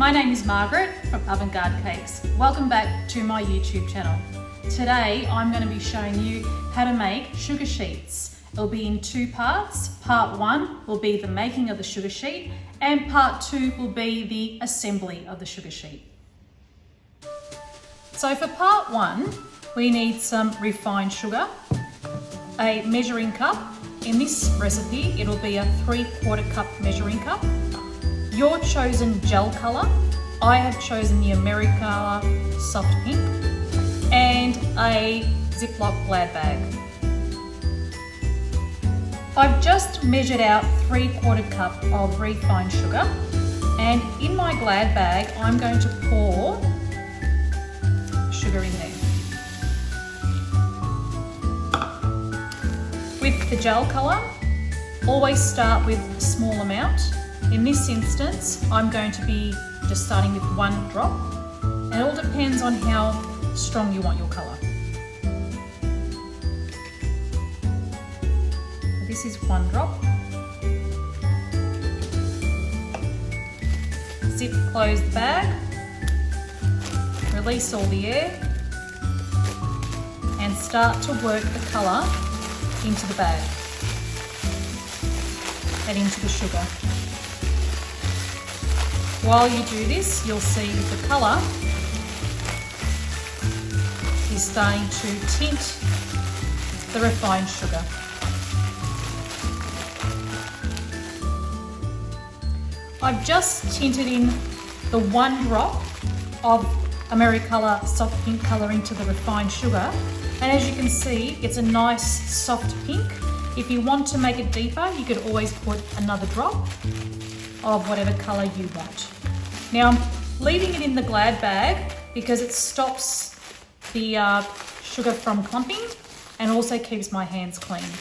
My name is Margaret from Avant-Garde Cakes. Welcome back to my YouTube channel. Today I'm going to be showing you how to make sugar sheets. It'll be in two parts. Part one will be the making of the sugar sheet and part two will be the assembly of the sugar sheet. So for part one, we need some refined sugar, a measuring cup. In this recipe, it'll be a 3/4 cup measuring cup. Your chosen gel colour. I have chosen the Americolor Soft Pink, and a Ziploc Glad bag. I've just measured out 3/4 cup of refined sugar, and in my Glad bag I'm going to pour sugar in there. With the gel colour, always start with a small amount. In this instance, I'm going to be just starting with 1 drop, and it all depends on how strong you want your colour. This is 1 drop. Zip close the bag, release all the air, and start to work the colour into the bag and into the sugar. While you do this, you'll see the colour is starting to tint the refined sugar. I've just tinted in the 1 drop of Americolor Soft Pink colour into the refined sugar, and as you can see, it's a nice soft pink. If you want to make it deeper, you could always put another drop of whatever colour you want. Now I'm leaving it in the Glad bag because it stops the sugar from clumping and also keeps my hands clean.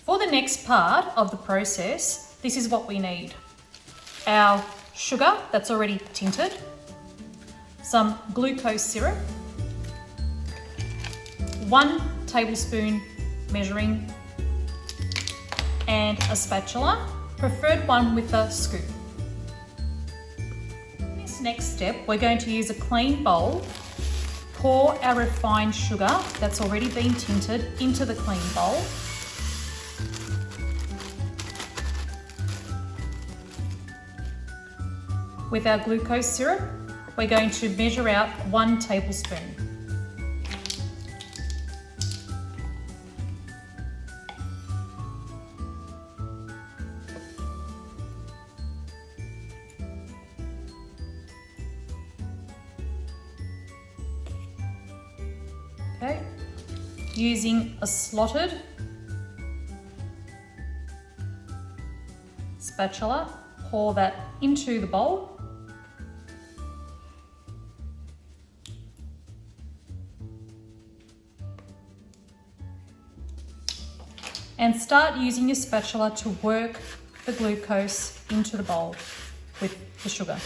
For the next part of the process, this is what we need. Our sugar that's already tinted, some glucose syrup, 1 tablespoon measuring, and a spatula, preferred one with a scoop. In this next step, we're going to use a clean bowl, pour our refined sugar that's already been tinted into the clean bowl. With our glucose syrup, we're going to measure out 1 tablespoon. Okay, using a slotted spatula, pour that into the bowl. And start using your spatula to work the glucose into the bowl with the sugar.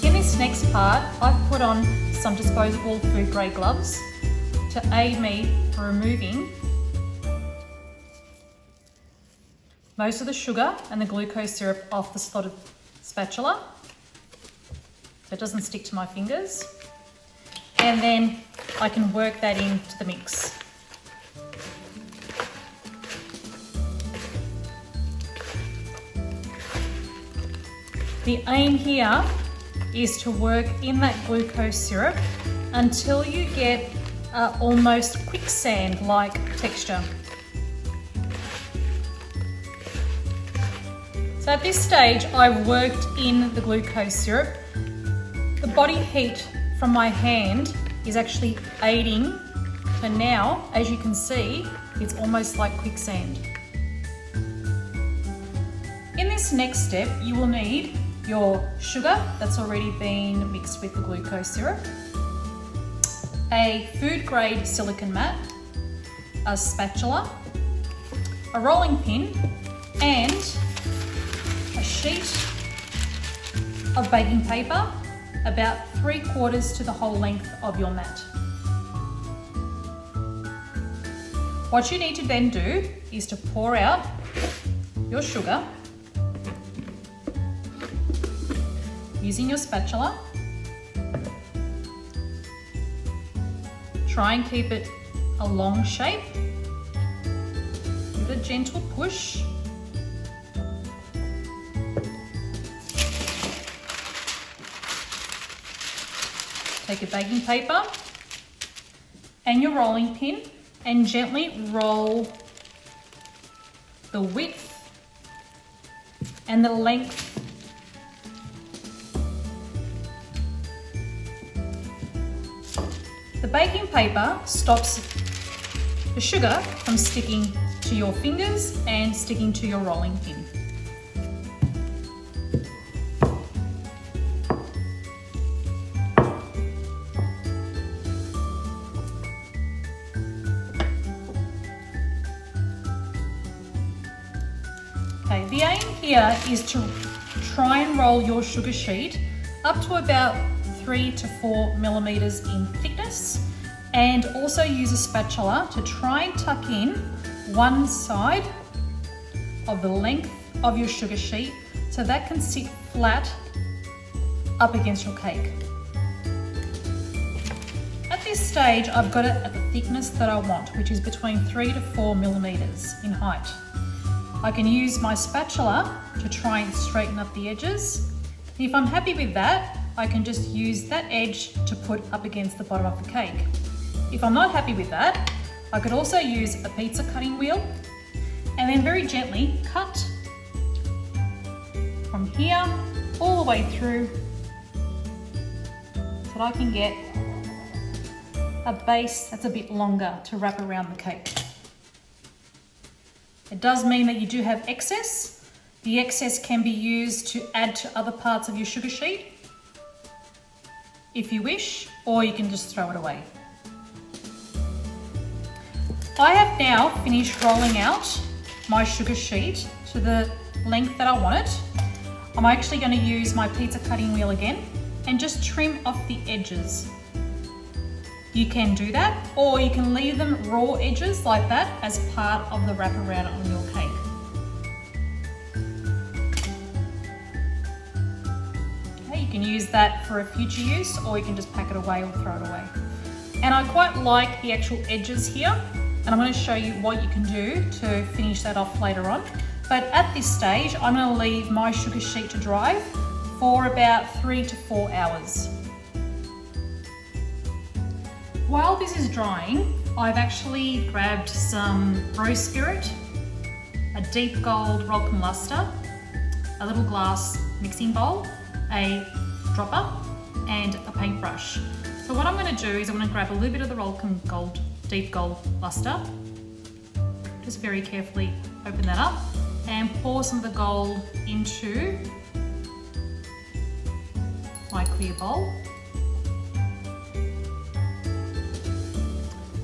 In this next part, I've put on some disposable food grade gloves to aid me for removing most of the sugar and the glucose syrup off the slotted spatula so it doesn't stick to my fingers, and then I can work that into the mix. The aim here is to work in that glucose syrup until you get almost quicksand-like texture. So at this stage, I've worked in the glucose syrup. The body heat from my hand is actually aiding, so now, as you can see, it's almost like quicksand. In this next step, you will need your sugar that's already been mixed with the glucose syrup, a food grade silicone mat, a spatula, a rolling pin, and a sheet of baking paper about 3/4 to the whole length of your mat. What you need to then do is to pour out your sugar using your spatula. Try and keep it a long shape. Give it a gentle push. Take your baking paper and your rolling pin and gently roll the width and the length The baking paper stops the sugar from sticking to your fingers and sticking to your rolling pin. Okay, the aim here is to try and roll your sugar sheet up to about 3 to 4 millimeters in thickness, and also use a spatula to try and tuck in one side of the length of your sugar sheet so that can sit flat up against your cake. At this stage, I've got it at the thickness that I want, which is between 3 to 4 millimeters in height. I can use my spatula to try and straighten up the edges. If I'm happy with that, I can just use that edge to put up against the bottom of the cake. If I'm not happy with that, I could also use a pizza cutting wheel and then very gently cut from here all the way through so that I can get a base that's a bit longer to wrap around the cake. It does mean that you do have excess. The excess can be used to add to other parts of your sugar sheet if you wish, or you can just throw it away. I have now finished rolling out my sugar sheet to the length that I want it. I'm actually going to use my pizza cutting wheel again and just trim off the edges. You can do that, or you can leave them raw edges like that as part of the wraparound on your cake. You can use that for a future use, or you can just pack it away or throw it away. And I quite like the actual edges here, and I'm going to show you what you can do to finish that off later on. But at this stage, I'm going to leave my sugar sheet to dry for about 3 to 4 hours. While this is drying, I've actually grabbed some rose spirit, a deep gold Rolcon luster, a little glass mixing bowl, a dropper and a paintbrush. So what I'm going to do is I'm going to grab a little bit of the Rolcon gold, deep gold luster, just very carefully open that up and pour some of the gold into my clear bowl.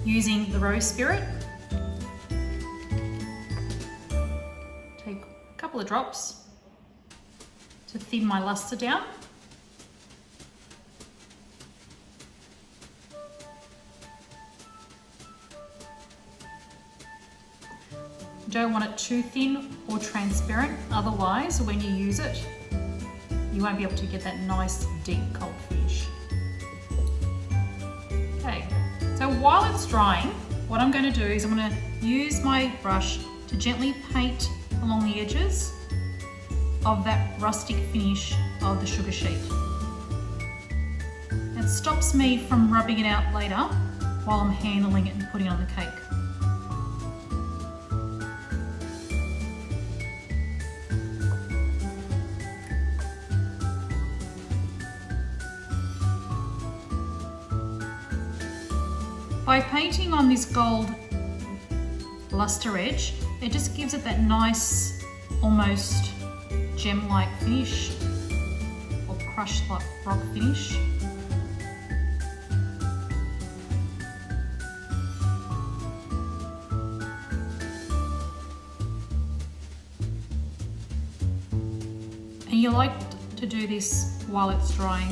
Using the rose spirit, take a couple of drops to thin my luster down. You don't want it too thin or transparent, otherwise when you use it, you won't be able to get that nice deep cold finish. Okay, so while it's drying, what I'm going to do is I'm going to use my brush to gently paint along the edges of that rustic finish of the sugar sheet. It stops me from rubbing it out later while I'm handling it and putting it on the cake. By painting on this gold luster edge, it just gives it that nice, almost gem-like finish or crushed like rock finish. And you like to do this while it's drying.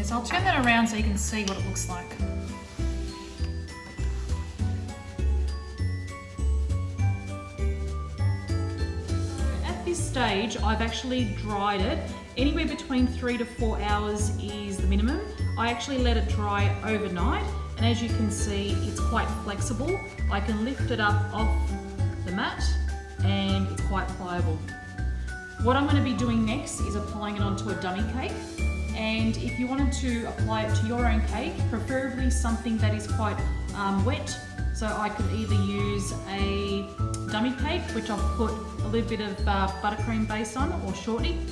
So I'll turn that around so you can see what it looks like. At this stage, I've actually dried it. Anywhere between 3 to 4 hours is the minimum. I actually let it dry overnight, and as you can see, it's quite flexible. I can lift it up off the mat and it's quite pliable. What I'm going to be doing next is applying it onto a dummy cake. And if you wanted to apply it to your own cake, preferably something that is quite wet. So I could either use a dummy cake, which I've put a little bit of buttercream base on, or shortening,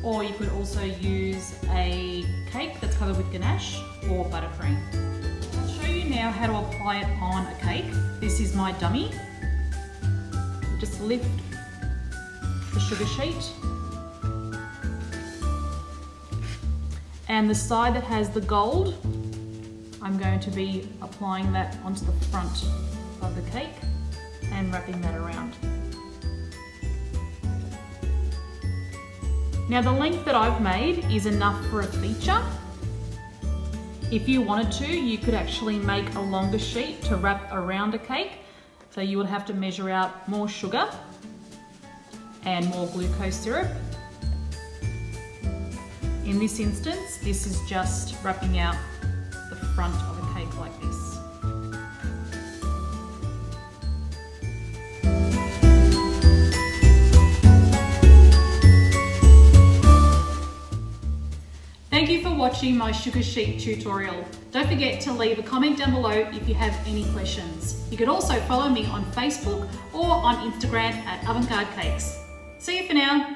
or you could also use a cake that's covered with ganache or buttercream. I'll show you now how to apply it on a cake. This is my dummy. Just lift the sugar sheet, and the side that has the gold, I'm going to be applying that onto the front of the cake and wrapping that around. Now the length that I've made is enough for a feature. If you wanted to, you could actually make a longer sheet to wrap around a cake. So you would have to measure out more sugar and more glucose syrup. In this instance, this is just wrapping out the front of a cake like this. Thank you for watching my sugar sheet tutorial. Don't forget to leave a comment down below if you have any questions. You could also follow me on Facebook or on Instagram at Avant Garde Cakes. See you for now.